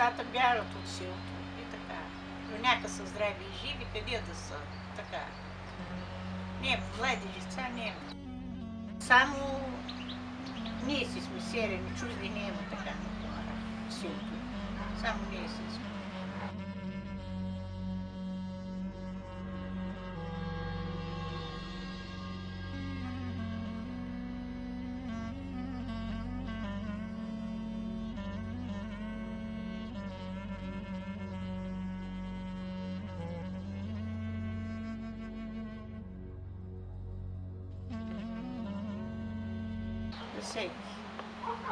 децата бягат от селото и така. Но няка са здрави и живи, къде да са, така. Нема, млади деца нема. Само ние си сме селени, чужди нема така на хора в селото. Само ние си сме. За всеки.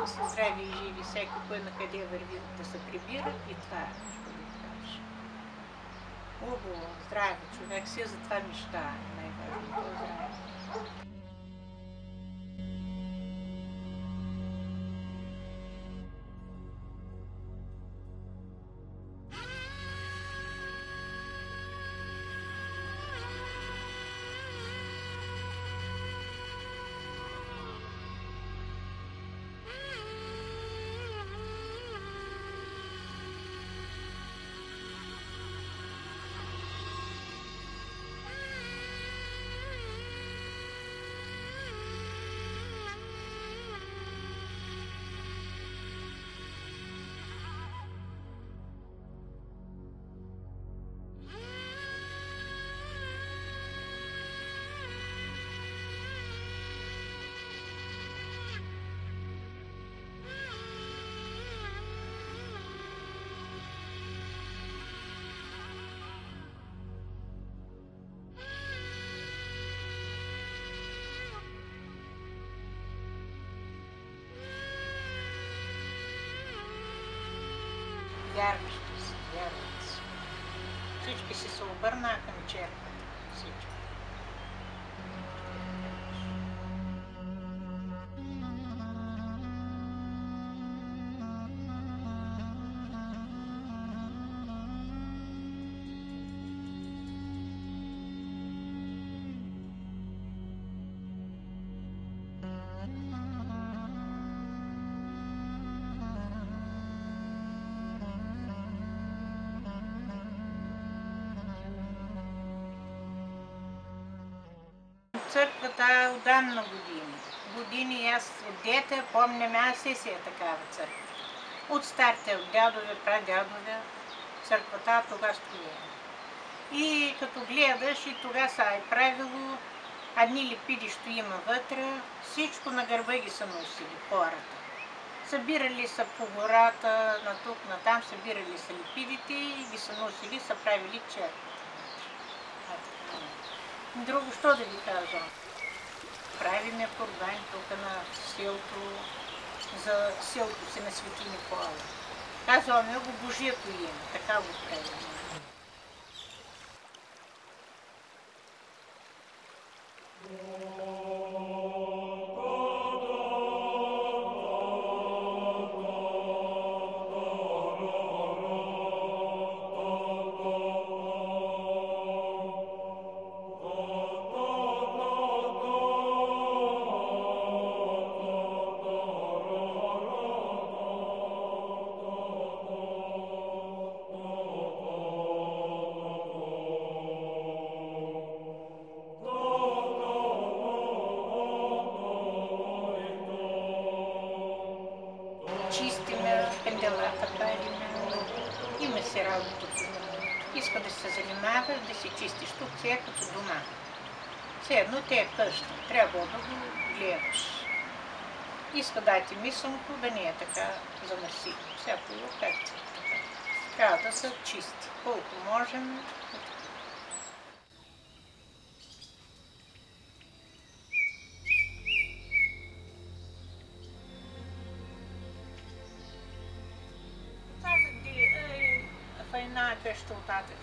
Да са здрави и живи, всеки кой на къде върви, да се прибират и това ще ви кажа. Хубаво, здраве, човек си за това мечта, най-важното е здраве. Вярващи си, вярват си. Всички си се обърнаха към черквата. Всички. Църквата отдавна години. Години аз от дете помням, аз си е такава църква. От старите, от дядове, прадядове, църквата тогава стоя. И като гледаш и тогава са е правило, едни лепиди, що има вътре, всичко на гърба ги са носили хората. Събирали са по гората, на тук, на там, събирали са лепидите и ги са носили, са правили черквата. Друго, що да ви кажа? Правиме курбан тук на селото, за селото си на Свети Никола. Казваме го Божието име, така го правим. Чистиме, пенделата палиме, има си работа. Иска да се занимаваш, да си чистиш тук, все е като дома. Все едно те е къща, трябва да го гледаш. Иска да ти мисълко, да не е така замърси. Всяко как така. Трябва да са чисти, колко можем. Една къща оттатък.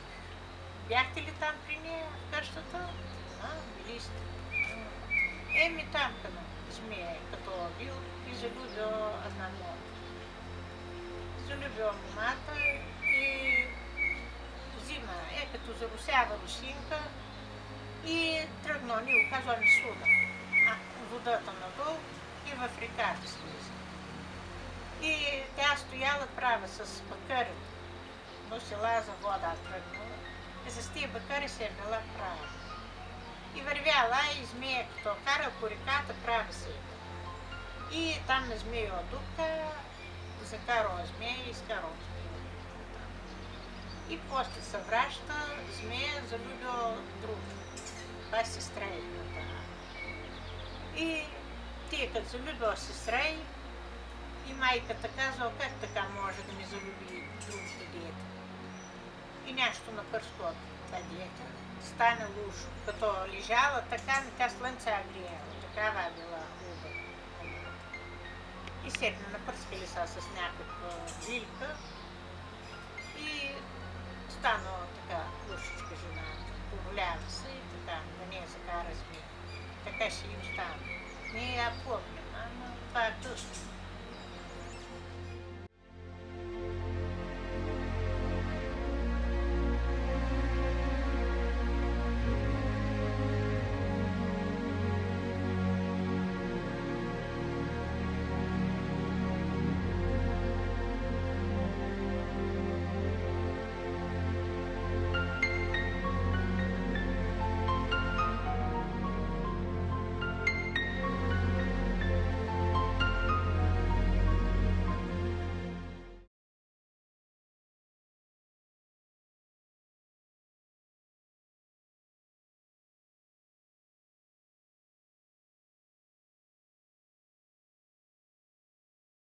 Бяхте ли там при нея в къщата? Били сте. Еми там като змия, като бил и залюбил една мома. Залюбил момата и взима, като зарусява русинка и тръгнал, ние го казваме суда. Водата надолу и в реката слиза. И тя стояла права с бакъри. Носила за вода тръгнала. И с тия бакъри се е била права. И вървяла и змия, като кара по реката, права се е. И там на змия дупка, закарала змия и изкарала змия. И после се враща, змия залюбила друг. Това е сестра едната. И тия като залюбила сестра и майката казала, как така може да ми залюби другото дете. И нещо напърскала това дете. Стане лошо. Като лежала така, тя слънца гриела. Такава е била хубава. И седна напърскали са с някаква вилка и станала